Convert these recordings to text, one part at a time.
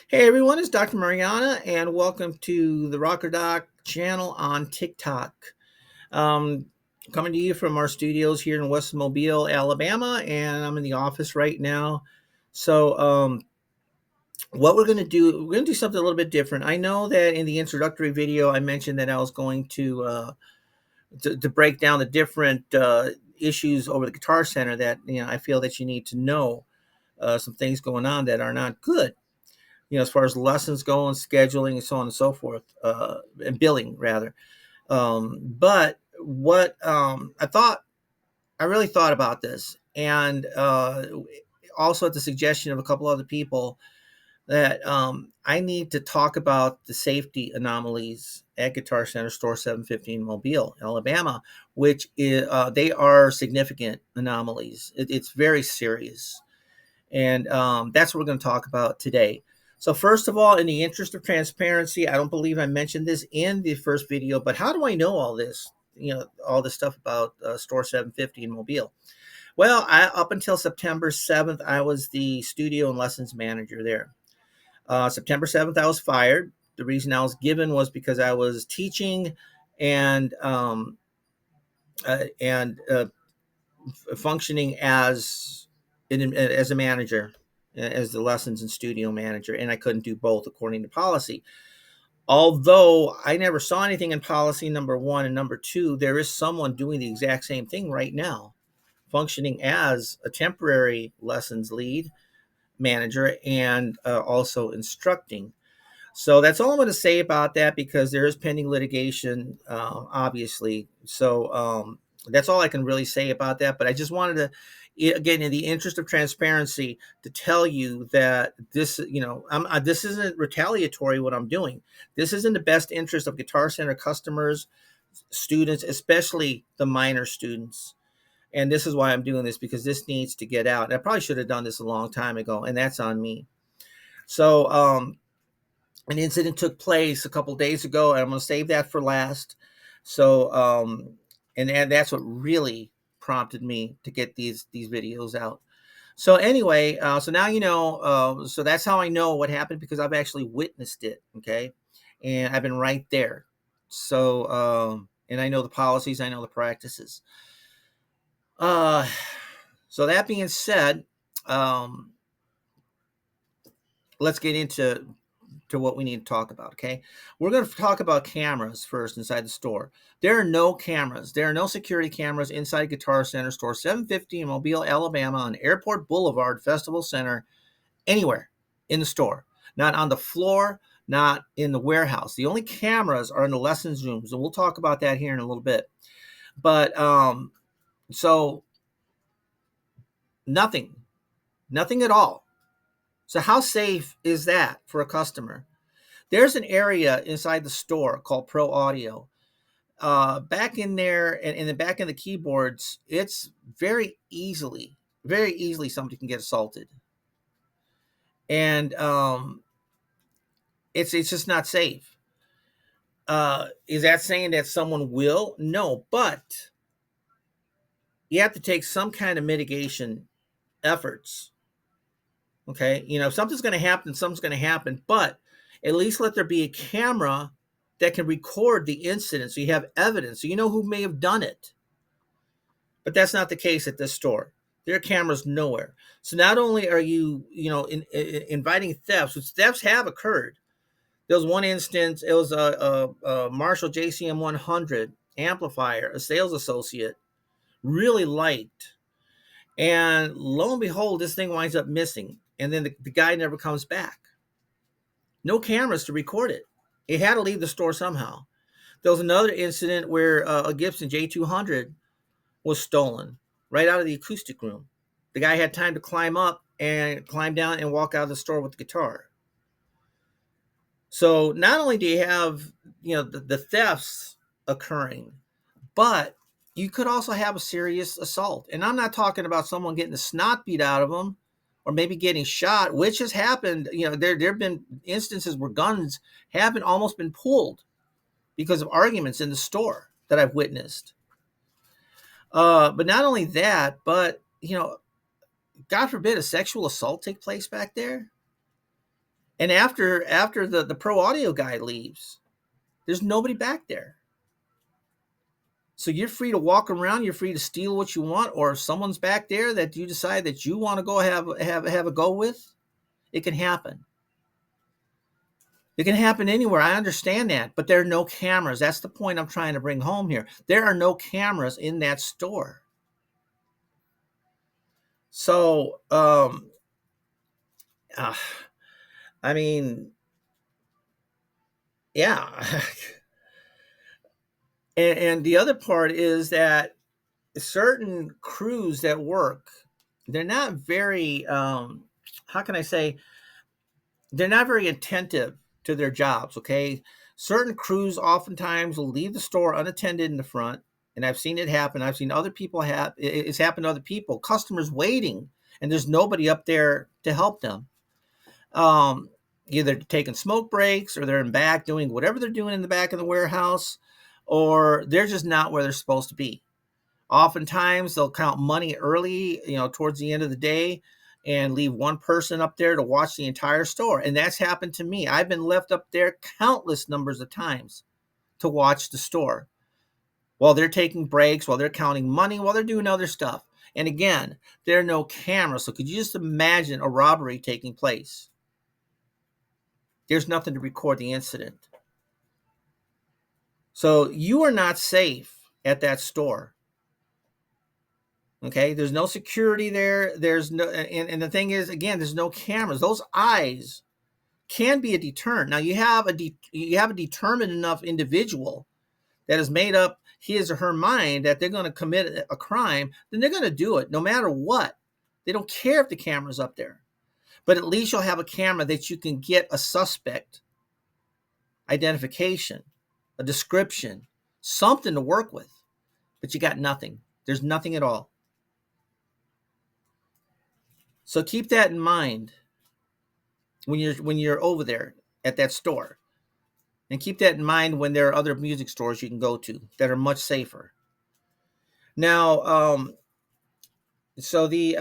Hey everyone, it's Dr. Mariana, and welcome to the Rocker Doc channel on TikTok. Um, Coming to you from our studios here in West Mobile, Alabama, and I'm in the office right now. So, what we're going to do something a little bit different. I know that in the introductory video, I mentioned that I was going to break down the different issues over the Guitar Center that I feel that you need to know. Some things going on that are not good, as far as lessons go and scheduling and so on and so forth, and billing rather. But what I really thought about this, and also at the suggestion of a couple other people, that I need to talk about the safety anomalies at Guitar Center Store 715 Mobile, Alabama, which they are significant anomalies. It's very serious, and that's what we're going to talk about today. So, first of all, in the interest of transparency, I don't believe I mentioned this in the first video, but how do I know all this? All this stuff about Store 750 in Mobile. Well, up until September 7th, I was the studio and lessons manager there. September 7th, I was fired. The reason I was given was because I was teaching and and functioning as a manager, as the lessons and studio manager, and I couldn't do both according to policy. Although I never saw anything in policy, number one, and number two, there is someone doing the exact same thing right now, functioning as a temporary lessons lead manager and also instructing. So that's all I'm going to say about that because there is pending litigation, obviously. So that's all I can really say about that. But I just wanted to, again, in the interest of transparency, to tell you that this, this isn't retaliatory what I'm doing. This is in the best interest of Guitar Center customers, students, especially the minor students. And this is why I'm doing this, because this needs to get out. And I probably should have done this a long time ago, and that's on me. So, an incident took place a couple days ago, and I'm going to save that for last. So, and that's what really prompted me to get these videos out. So anyway, so now you know. So that's how I know what happened, because I've actually witnessed it. Okay, and I've been right there. So, and I know the policies, I know the practices. Uh, so that being said, um, let's get into what we need to talk about. Okay, we're going to talk about cameras first inside the store. There are no cameras. There are no security cameras inside Guitar Center Store 750 in Mobile, Alabama, on Airport Boulevard, Festival Center, anywhere in the store. Not on the floor, not in the warehouse. The only cameras are in the lessons rooms, and we'll talk about that here in a little bit. But so nothing, nothing at all. So how safe is that for a customer? There's an area inside the store called Pro Audio. Back in there, and in the back of the keyboards, it's very easily somebody can get assaulted, and it's just not safe. Is that saying that someone will? No, but you have to take some kind of mitigation efforts. Okay, if something's going to happen, something's going to happen, but at least let there be a camera that can record the incident, so you have evidence, so you know who may have done it. But that's not the case at this store. There are cameras nowhere. So not only are you, inviting thefts, which thefts have occurred. There was one instance. It was a Marshall JCM 100 amplifier, a sales associate really liked, and lo and behold, this thing winds up missing, and then the guy never comes back. No cameras to record it. It had to leave the store somehow. There was another incident where a Gibson J200 was stolen right out of the acoustic room. The guy had time to climb up and climb down and walk out of the store with the guitar. So not only do you have the thefts occurring, but you could also have a serious assault. And I'm not talking about someone getting the snot beat out of them or maybe getting shot, which has happened. There have been instances where guns have almost been pulled because of arguments in the store that I've witnessed. But not only that, but God forbid a sexual assault take place back there. And after the pro audio guy leaves, there's nobody back there. So you're free to walk around, you're free to steal what you want, or if someone's back there that you decide that you want to go have a go with, it can happen. It can happen anywhere. I understand that, but there are no cameras. That's the point I'm trying to bring home here. There are no cameras in that store. So, uh, I mean, yeah. And the other part is that certain crews that work, they're not very, how can I say, they're not very attentive to their jobs. Okay, certain crews oftentimes will leave the store unattended in the front, and I've seen it happen. I've seen other people have it's happened to other people, customers waiting, and there's nobody up there to help them. um, Either taking smoke breaks, or they're in back doing whatever they're doing in the back of the warehouse, or they're just not where they're supposed to be. Oftentimes they'll count money early, towards the end of the day, and leave one person up there to watch the entire store. And that's happened to me. I've been left up there countless numbers of times to watch the store while they're taking breaks, while they're counting money, while they're doing other stuff. And again, there are no cameras. So could you just imagine a robbery taking place? There's nothing to record the incident. So you are not safe at that store. Okay, there's no security there. There's no, and the thing is, again, there's no cameras. Those eyes can be a deterrent. Now you have a determined enough individual that has made up his or her mind that they're going to commit a crime, then they're going to do it no matter what. They don't care if the camera's up there, but at least you'll have a camera that you can get a suspect identification, a description, something to work with. But you got nothing. There's nothing at all. So keep that in mind when you're over there at that store, and keep that in mind when there are other music stores you can go to that are much safer. Now, so the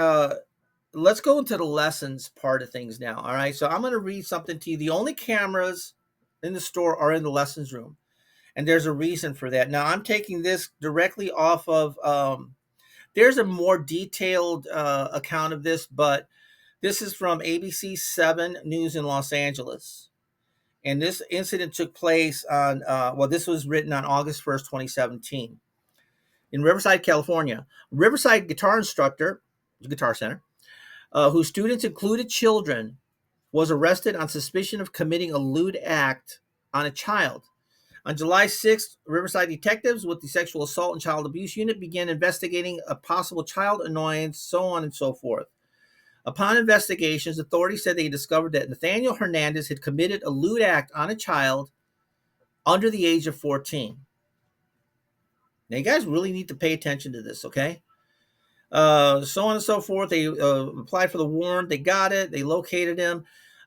let's go into the lessons part of things now. All right, so I'm going to read something to you. The only cameras in the store are in the lessons room, and there's a reason for that. Now, I'm taking this directly off of. There's a more detailed account of this, but this is from ABC 7 News in Los Angeles. And this incident took place on, this was written on August 1st, 2017, in Riverside, California. Riverside guitar instructor, Guitar Center, whose students included children, was arrested on suspicion of committing a lewd act on a child. On July 6th, Riverside detectives with the Sexual Assault and Child Abuse Unit began investigating a possible child annoyance, so on and so forth. Upon investigations, authorities said they discovered that Nathaniel Hernandez had committed a lewd act on a child under the age of 14. Now, you guys really need to pay attention to this, okay? So on and so forth. They applied for the warrant. They got it. They located him.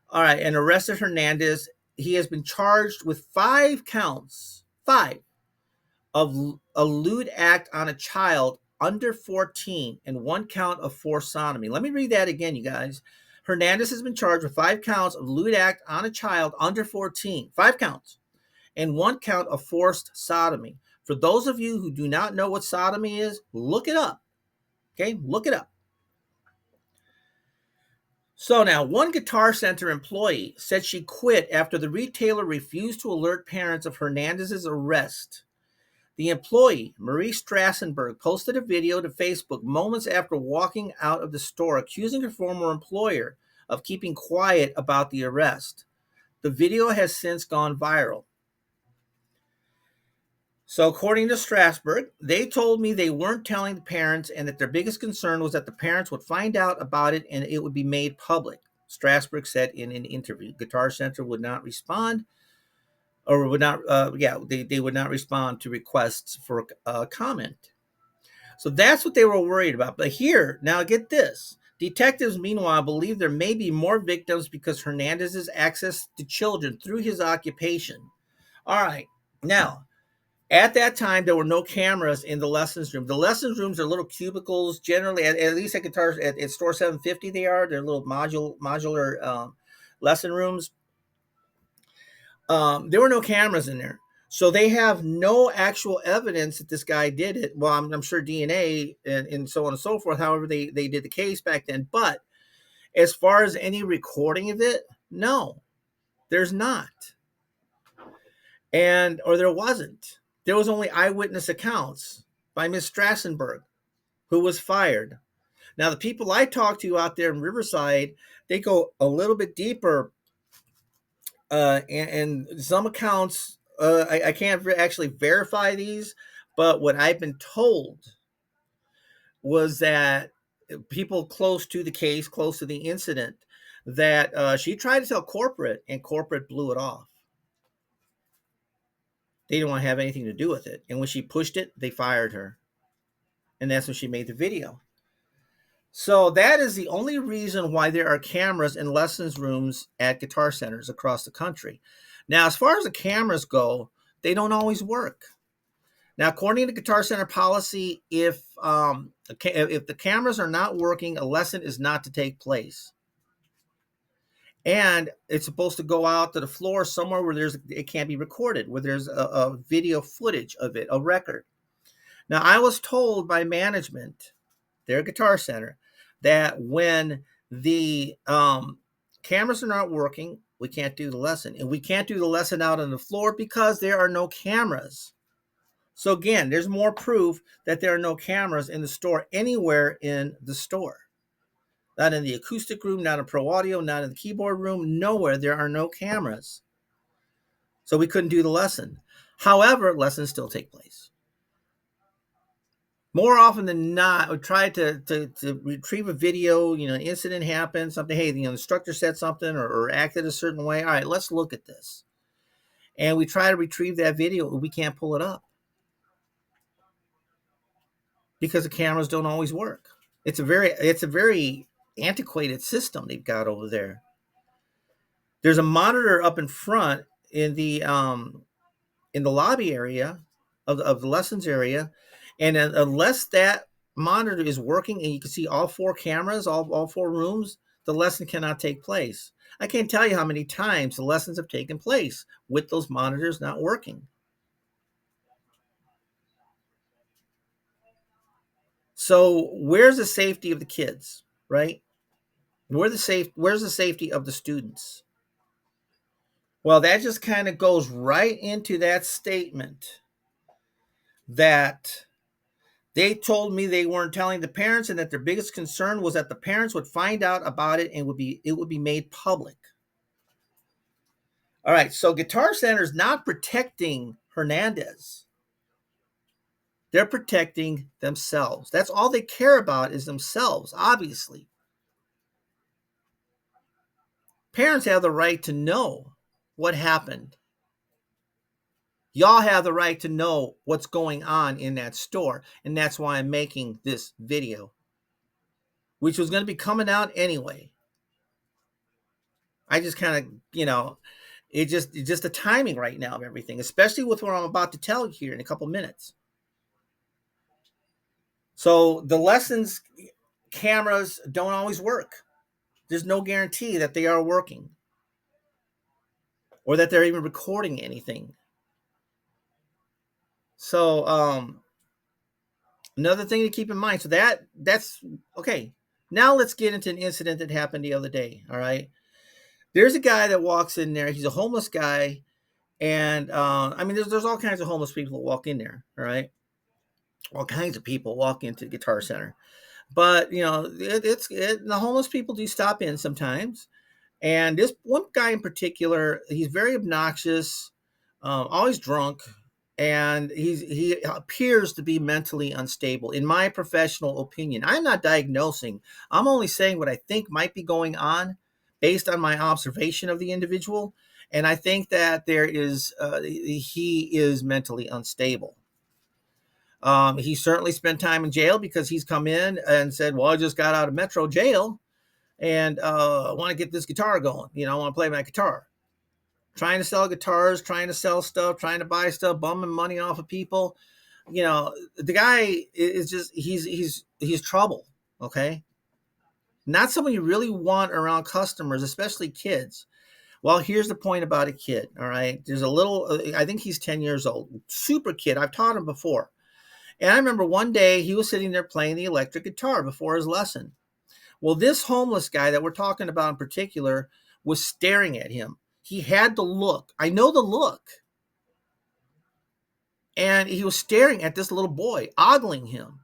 All right, and arrested Hernandez. He has been charged with 5 counts, 5, of a lewd act on a child under 14 and 1 count of forced sodomy. Let me read that again, you guys. Hernandez has been charged with 5 counts of lewd act on a child under 14, 5 counts, and 1 count of forced sodomy. For those of you who do not know what sodomy is, look it up. Okay, look it up. So now, one Guitar Center employee said she quit after the retailer refused to alert parents of Hernandez's arrest. The employee, Marie Strassenberg, posted a video to Facebook moments after walking out of the store, accusing her former employer of keeping quiet about the arrest. The video has since gone viral. So according to Strasberg, they told me they weren't telling the parents and that their biggest concern was that the parents would find out about it and it would be made public, Strasberg said in an interview. Guitar Center would not respond, or would not, they would not respond to requests for comment. So that's what they were worried about. But here, now get this. Detectives, meanwhile, believe there may be more victims because Hernandez's access to children through his occupation. All right, now, at that time, there were no cameras in the lessons room. The lessons rooms are little cubicles, generally, at least at Guitars, at Store 750 they are. They're little modular lesson rooms. There were no cameras in there. So they have no actual evidence that this guy did it. Well, I'm sure DNA and so on and so forth. However, they did the case back then. But as far as any recording of it, no, there's not. And, or there wasn't. There was only eyewitness accounts by Miss Strassenberg, who was fired. Now, the people I talked to out there in Riverside, they go a little bit deeper. And some accounts, I can't actually verify these, but what I've been told was that people close to the case, close to the incident, that she tried to tell corporate, and corporate blew it off. They didn't want to have anything to do with it. And when she pushed it, they fired her. And that's when she made the video. So that is the only reason why there are cameras in lessons rooms at guitar centers across the country. Now, as far as the cameras go, they don't always work. Now, according to Guitar Center policy, if the cameras are not working, a lesson is not to take place. And it's supposed to go out to the floor somewhere where it can't be recorded, where there's a video footage of it, a record. Now, I was told by management, their Guitar Center, that when the cameras are not working, we can't do the lesson. And we can't do the lesson out on the floor because there are no cameras. So again, there's more proof that there are no cameras in the store anywhere in the store. Not in the acoustic room, not in Pro Audio, not in the keyboard room, nowhere there are no cameras. So we couldn't do the lesson. However, lessons still take place. More often than not, we try to retrieve a video, an incident happened, something, hey, the instructor said something or acted a certain way. All right, let's look at this. And we try to retrieve that video, and we can't pull it up because the cameras don't always work. It's a very antiquated system they've got over there. There's a monitor up in front in the lobby area of the lessons area, and unless that monitor is working and you can see all four cameras, all four rooms, the lesson cannot take place. I can't tell you how many times the lessons have taken place with those monitors not working. So where's the safety of the kids, right? Where's the safety of the students? Well, that just kind of goes right into that statement that they told me they weren't telling the parents, and that their biggest concern was that the parents would find out about it and it would be made public. All right, so Guitar Center is not protecting Hernandez. They're protecting themselves. That's all they care about is themselves, obviously. Parents have the right to know what happened. Y'all have the right to know what's going on in that store. And that's why I'm making this video, which was going to be coming out anyway. I just kind of, it's just the timing right now of everything, especially with what I'm about to tell you here in a couple minutes. So the lessons cameras don't always work. There's no guarantee that they are working or that they're even recording anything. So another thing to keep in mind. So that's okay. Now let's get into an incident that happened the other day. All right. There's a guy that walks in there. He's a homeless guy. And there's all kinds of homeless people that walk in there. All right. All kinds of people walk into the Guitar Center. But, the homeless people do stop in sometimes. And this one guy in particular, he's very obnoxious, always drunk, and he appears to be mentally unstable, in my professional opinion. I'm not diagnosing. I'm only saying what I think might be going on based on my observation of the individual. And I think that he is mentally unstable. He certainly spent time in jail because he's come in and said, well, I just got out of Metro jail and I want to get this guitar going. I want to play my guitar. Trying to sell guitars, trying to sell stuff, trying to buy stuff, bumming money off of people. The guy is just, he's trouble. Okay. Not someone you really want around customers, especially kids. Well, here's the point about a kid. All right. There's a little, I think he's 10 years old, super kid. I've taught him before. And I remember one day he was sitting there playing the electric guitar before his lesson. Well, this homeless guy that we're talking about in particular was staring at him. He had the look. I know the look. And he was staring at this little boy, ogling him.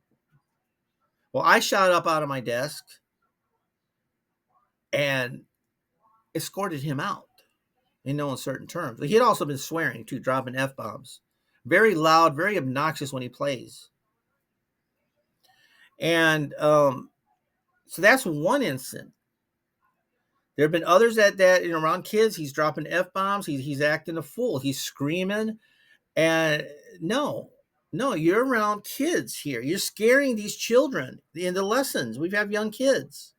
Well, I shot up out of my desk and escorted him out in no uncertain terms. He had also been swearing too, dropping F bombs. Very loud, very obnoxious when he plays. And so that's one incident. There have been others that around kids, he's dropping F bombs, he's acting a fool, he's screaming. And no, you're around kids here. You're scaring these children in the lessons. We have young kids.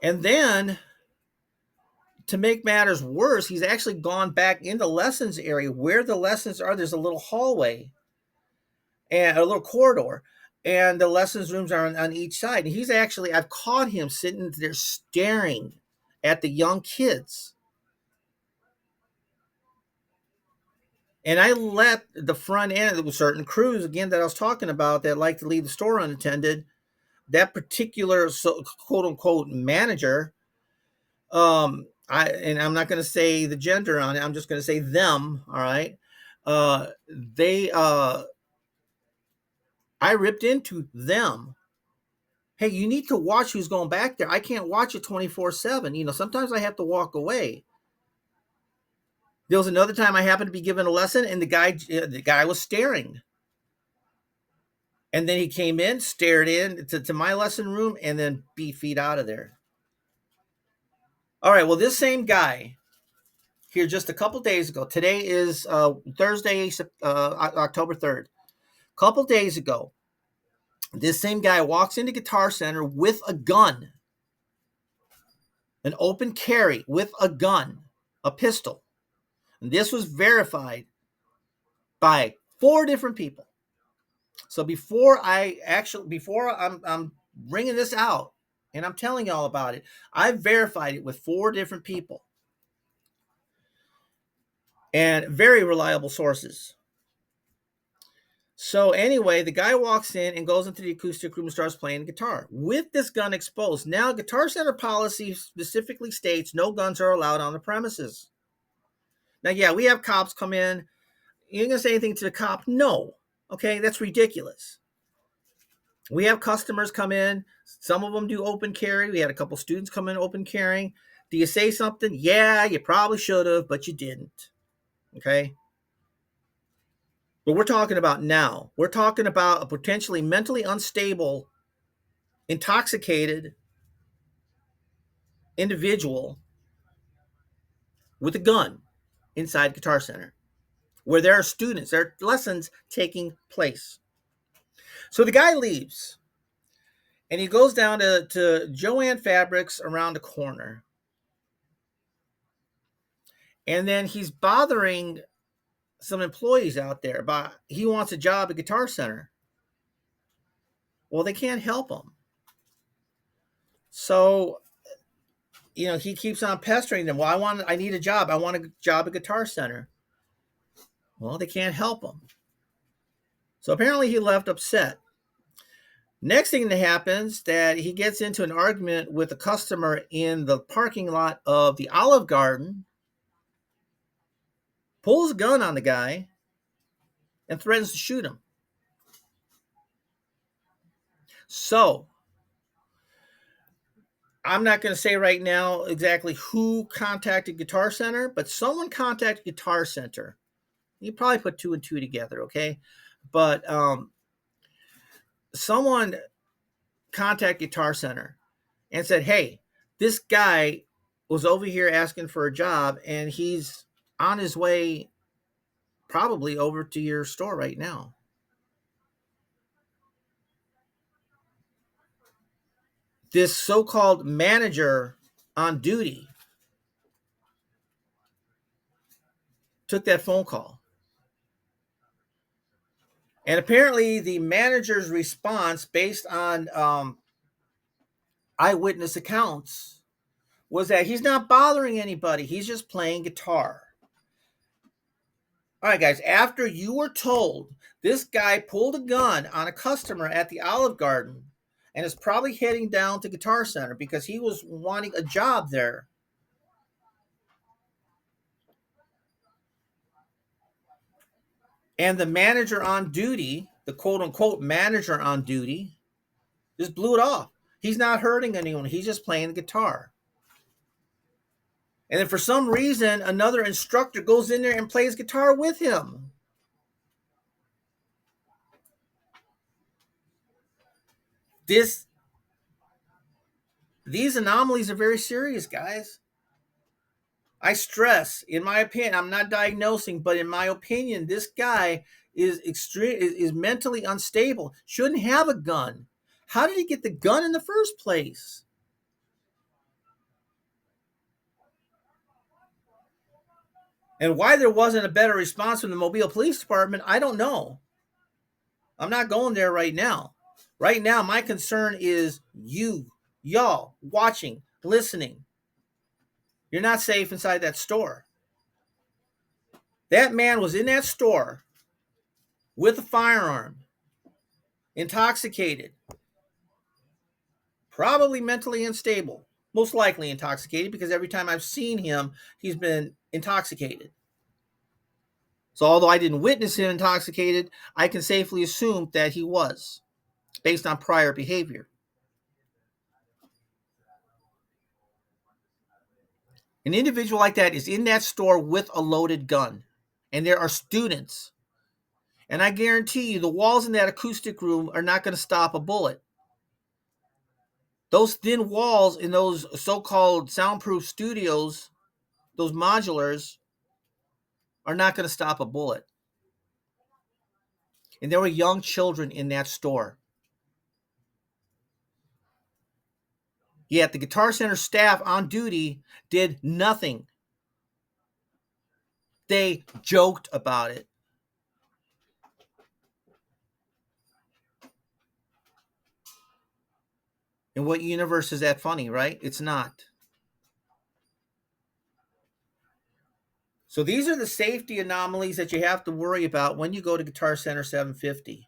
And then to make matters worse, he's actually gone back in the lessons area where the lessons are. There's a little hallway and a little corridor, and the lessons rooms are on each side. And I've caught him sitting there staring at the young kids. And I let the front end of certain crews, again, that I was talking about that like to leave the store unattended, that particular quote unquote manager, I'm not going to say the gender on it. I'm just going to say them. All right. I ripped into them. Hey, you need to watch who's going back there. I can't watch it 24/7. Sometimes I have to walk away. There was another time I happened to be given a lesson and the guy was staring. And then he came in, stared in to my lesson room, and then beat feet out of there. All right. Well, this same guy here just a couple days ago. Today is Thursday, October 3rd. A couple days ago, this same guy walks into Guitar Center with a gun, an open carry with a gun, a pistol. And this was verified by 4 different people. So before I'm bringing this out and I'm telling y'all about it, I verified it with 4 different people and very reliable sources. So anyway, the guy walks in and goes into the acoustic room and starts playing the guitar with this gun exposed. Now, Guitar Center policy specifically states no guns are allowed on the premises. Now, yeah, we have cops come in. You ain't gonna say anything to the cop? No. Okay, that's ridiculous. We have customers come in. Some of them do open carry. We had a couple students come in open carrying. Do you say something? Yeah, you probably should have, but you didn't. Okay. But we're talking about now. We're talking about a potentially mentally unstable, intoxicated individual with a gun inside Guitar Center where there are students, there are lessons taking place. So the guy leaves and he goes down to Joanne Fabrics around the corner. And then he's bothering some employees out there about he wants a job at Guitar Center. Well, they can't help him. So, he keeps on pestering them. Well, I need a job. I want a job at Guitar Center. Well, they can't help him. So apparently he left upset. Next thing that happens, that he gets into an argument with a customer in the parking lot of the Olive Garden, pulls a gun on the guy, and threatens to shoot him. So, I'm not going to say right now exactly who contacted Guitar Center, but someone contacted Guitar Center. You probably put 2 and 2 together, okay? But someone contacted Guitar Center and said, hey, this guy was over here asking for a job, and he's on his way probably over to your store right now. This so-called manager on duty took that phone call. And apparently the manager's response, based on eyewitness accounts, was that he's not bothering anybody. He's just playing guitar. All right, guys, after you were told this guy pulled a gun on a customer at the Olive Garden and is probably heading down to Guitar Center because he was wanting a job there. And the manager on duty, the quote unquote manager on duty, just blew it off. He's not hurting anyone. He's just playing the guitar. And then for some reason, another instructor goes in there and plays guitar with him. These anomalies are very serious, guys. I stress, in my opinion, I'm not diagnosing, but in my opinion, this guy is mentally unstable. Shouldn't have a gun. How did he get the gun in the first place? And why there wasn't a better response from the Mobile Police Department, I don't know. I'm not going there right now. Right now, my concern is y'all watching, listening. You're not safe inside that store. That man was in that store with a firearm, intoxicated, probably mentally unstable, most likely intoxicated because every time I've seen him, he's been intoxicated. So although I didn't witness him intoxicated, I can safely assume that he was, based on prior behavior. An individual like that is in that store with a loaded gun, and there are students. And I guarantee you, the walls in that acoustic room are not going to stop a bullet. Those thin walls in those so-called soundproof studios, those modulars, are not going to stop a bullet. And there were young children in that store. Yet the Guitar Center staff on duty did nothing. They joked about it. In what universe is that funny, right? It's not. So these are the safety anomalies that you have to worry about when you go to Guitar Center 750.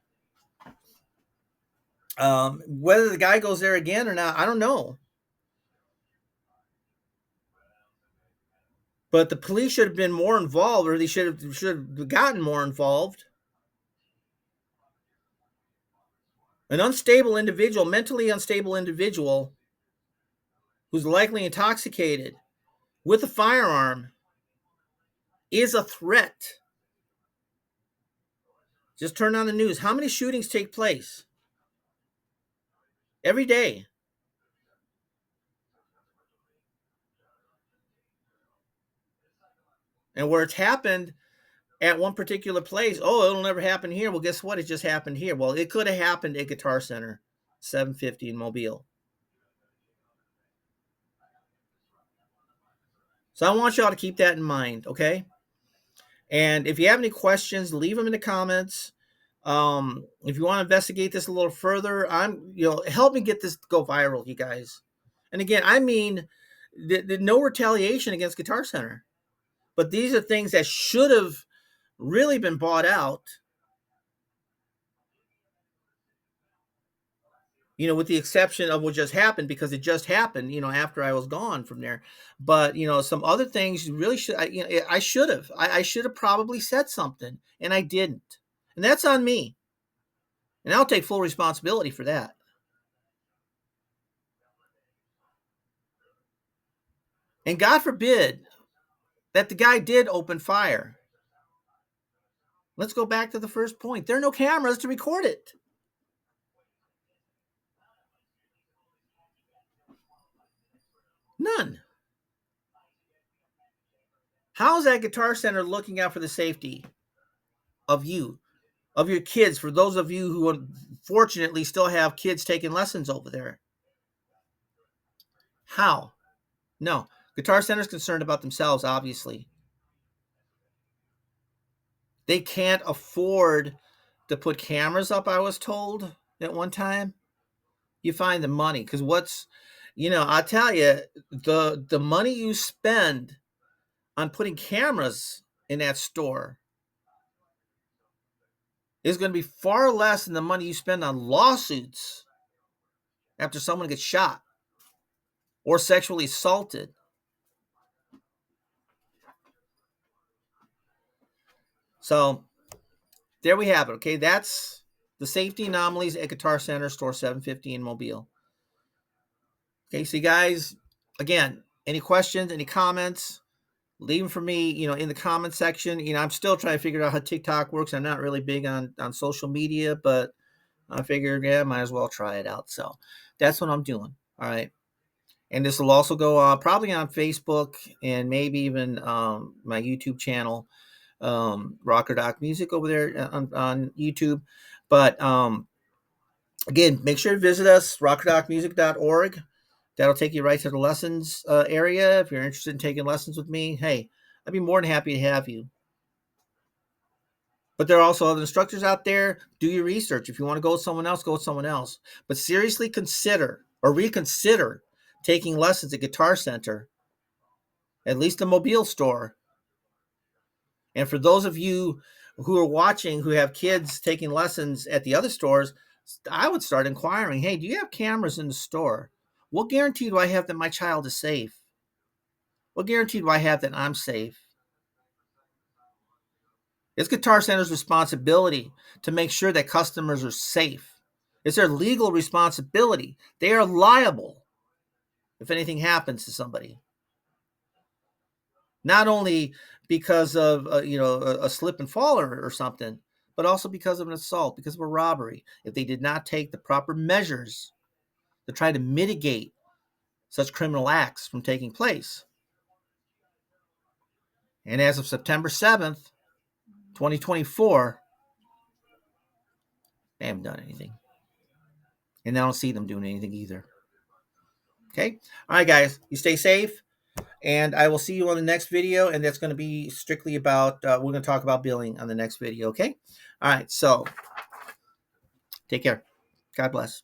Whether the guy goes there again or not, I don't know. But the police should have been more involved, or they should have gotten more involved. An unstable individual, mentally unstable individual, who's likely intoxicated with a firearm, is a threat. Just turn on the news. How many shootings take place every day? And where it's happened at one particular place, oh, it'll never happen here. Well, guess what? It just happened here. Well, it could have happened at Guitar Center 750 in Mobile. So I want y'all to keep that in mind, okay? And if you have any questions, leave them in the comments. If you want to investigate this a little further, help me get this to go viral, you guys. And again, I mean, the no retaliation against Guitar Center, but these are things that should have really been bought out. With the exception of what just happened, because it just happened, after I was gone from there. But, some other things really should, I should have. I should have probably said something, and I didn't. And that's on me. And I'll take full responsibility for that. And God forbid that the guy did open fire. Let's go back to the first point. There are no cameras to record it. None. How is that Guitar Center looking out for the safety of you, of your kids, for those of you who unfortunately still have kids taking lessons over there? How? No. Guitar Center is concerned about themselves, obviously. They can't afford to put cameras up, I was told at one time. You find the money, because I tell you, the money you spend on putting cameras in that store is going to be far less than the money you spend on lawsuits after someone gets shot or sexually assaulted. So there we have it. Okay, that's the safety anomalies at Guitar Center, store 750 in Mobile. Okay, so you guys, again, any questions, any comments, leave them for me, in the comment section. I'm still trying to figure out how TikTok works. I'm not really big on social media, but I figured, yeah, might as well try it out. So that's what I'm doing. All right. And this will also go probably on Facebook and maybe even my YouTube channel, Rocker Doc Music over there on YouTube. But again, make sure to visit us, rockerdocmusic.org. That'll take you right to the lessons area. If you're interested in taking lessons with me, hey, I'd be more than happy to have you. But there are also other instructors out there. Do your research. If you want to go with someone else, go with someone else. But seriously consider or reconsider taking lessons at Guitar Center, at least the Mobile store. And for those of you who are watching who have kids taking lessons at the other stores, I would start inquiring, hey, do you have cameras in the store? What guarantee do I have that my child is safe? What guarantee do I have that I'm safe? It's Guitar Center's responsibility to make sure that customers are safe. It's their legal responsibility. They are liable if anything happens to somebody. Not only because of a slip and fall or something, but also because of an assault, because of a robbery. If they did not take the proper measures to try to mitigate such criminal acts from taking place. And as of September 7th, 2024, they haven't done anything. And I don't see them doing anything either. Okay? All right, guys. You stay safe. And I will see you on the next video. And that's going to be strictly about, we're going to talk about billing on the next video. Okay? All right. So take care. God bless.